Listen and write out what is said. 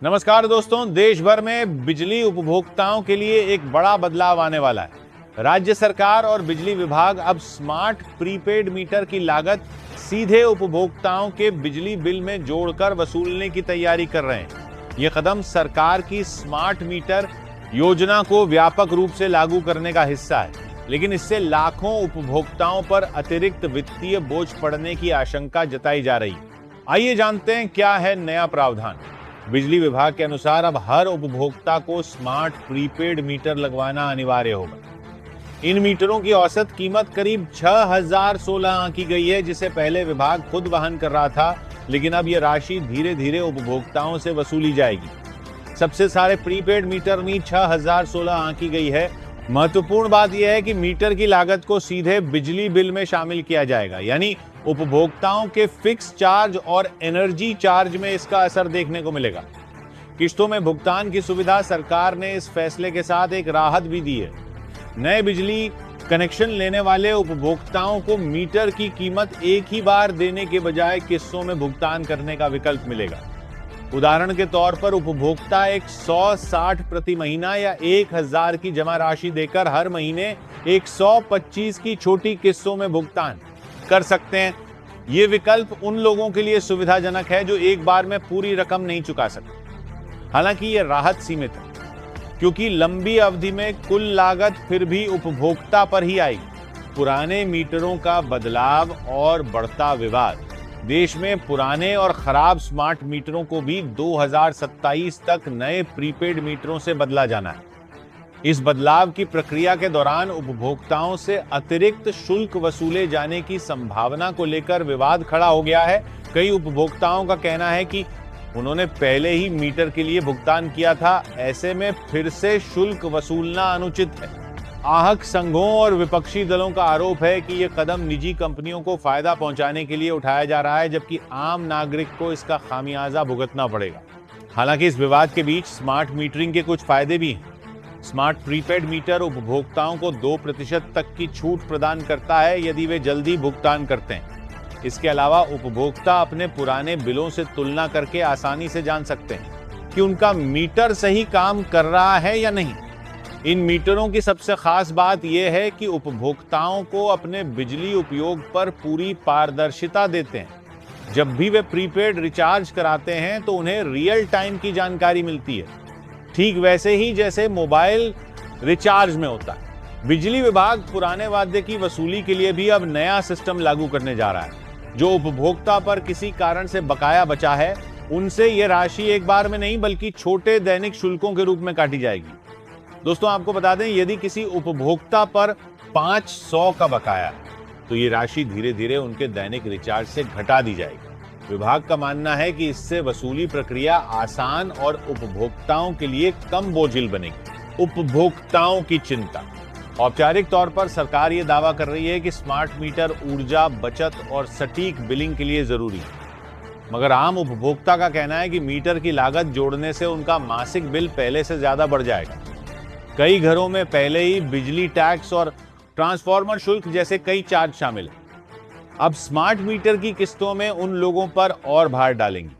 नमस्कार दोस्तों, देश भर में बिजली उपभोक्ताओं के लिए एक बड़ा बदलाव आने वाला है। राज्य सरकार और बिजली विभाग अब स्मार्ट प्रीपेड मीटर की लागत सीधे उपभोक्ताओं के बिजली बिल में जोड़कर वसूलने की तैयारी कर रहे हैं। यह कदम सरकार की स्मार्ट मीटर योजना को व्यापक रूप से लागू करने का हिस्सा है, लेकिन इससे लाखों उपभोक्ताओं पर अतिरिक्त वित्तीय बोझ पड़ने की आशंका जताई जा रही है। आइए जानते हैं क्या है नया प्रावधान। बिजली विभाग के अनुसार अब हर उपभोक्ता को स्मार्ट प्रीपेड मीटर लगवाना अनिवार्य होगा। इन मीटरों की औसत कीमत करीब 6016 आंकी गई है, जिसे पहले विभाग खुद वहन कर रहा था, लेकिन अब यह राशि धीरे धीरे उपभोक्ताओं से वसूली जाएगी। सबसे सारे प्रीपेड मीटर में 6016 आंकी गई है। महत्वपूर्ण बात यह है कि मीटर की लागत को सीधे बिजली बिल में शामिल किया जाएगा, यानी उपभोक्ताओं के फिक्स चार्ज और एनर्जी चार्ज में इसका असर देखने को मिलेगा। किश्तों में भुगतान की सुविधा सरकार ने इस फैसले के साथ एक राहत भी दी है। नए बिजली कनेक्शन लेने वाले उपभोक्ताओं को मीटर की कीमत एक ही बार देने के बजाय किस्तों में भुगतान करने का विकल्प मिलेगा। उदाहरण के तौर पर उपभोक्ता 160 प्रति महीना या 1000 की जमा राशि देकर हर महीने 125 की छोटी किस्तों में भुगतान कर सकते हैं। ये विकल्प उन लोगों के लिए सुविधाजनक है जो एक बार में पूरी रकम नहीं चुका सकते। हालांकि ये राहत सीमित है, क्योंकि लंबी अवधि में कुल लागत फिर भी उपभोक्ता पर ही आएगी। पुराने मीटरों का बदलाव और बढ़ता विवाद। देश में पुराने और खराब स्मार्ट मीटरों को भी 2027 तक नए प्रीपेड मीटरों से बदला जाना है। इस बदलाव की प्रक्रिया के दौरान उपभोक्ताओं से अतिरिक्त शुल्क वसूले जाने की संभावना को लेकर विवाद खड़ा हो गया है। कई उपभोक्ताओं का कहना है कि उन्होंने पहले ही मीटर के लिए भुगतान किया था, ऐसे में फिर से शुल्क वसूलना अनुचित है। आहक संघों और विपक्षी दलों का आरोप है कि यह कदम निजी कंपनियों को फायदा पहुंचाने के लिए उठाया जा रहा है, जबकि आम नागरिक को इसका खामियाजा भुगतना पड़ेगा। हालांकि इस विवाद के बीच स्मार्ट मीटरिंग के कुछ फायदे भी हैं। स्मार्ट प्रीपेड मीटर उपभोक्ताओं को 2% तक की छूट प्रदान करता है यदि वे जल्दी भुगतान करते हैं। इसके अलावा उपभोक्ता अपने पुराने बिलों से तुलना करके आसानी से जान सकते हैं कि उनका मीटर सही काम कर रहा है या नहीं। इन मीटरों की सबसे खास बात यह है कि उपभोक्ताओं को अपने बिजली उपयोग पर पूरी पारदर्शिता देते हैं। जब भी वे प्रीपेड रिचार्ज कराते हैं तो उन्हें रियल टाइम की जानकारी मिलती है, ठीक वैसे ही जैसे मोबाइल रिचार्ज में होता है। बिजली विभाग पुराने वादे की वसूली के लिए भी अब नया सिस्टम लागू करने जा रहा है। जो उपभोक्ता पर किसी कारण से बकाया बचा है, उनसे यह राशि एक बार में नहीं बल्कि छोटे दैनिक शुल्कों के रूप में काटी जाएगी। दोस्तों, आपको बता दें, यदि किसी उपभोक्ता पर 500 का बकाया है तो ये राशि धीरे धीरे उनके दैनिक रिचार्ज से घटा दी जाएगी। विभाग का मानना है कि इससे वसूली प्रक्रिया आसान और उपभोक्ताओं के लिए कम बोझिल बनेगी। उपभोक्ताओं की चिंता। औपचारिक तौर पर सरकार ये दावा कर रही है कि स्मार्ट मीटर ऊर्जा बचत और सटीक बिलिंग के लिए जरूरी है, मगर आम उपभोक्ता का कहना है कि मीटर की लागत जोड़ने से उनका मासिक बिल पहले से ज्यादा बढ़ जाएगा। कई घरों में पहले ही बिजली टैक्स और ट्रांसफार्मर शुल्क जैसे कई चार्ज शामिल हैं। अब स्मार्ट मीटर की किस्तों में उन लोगों पर और भार डालेंगी।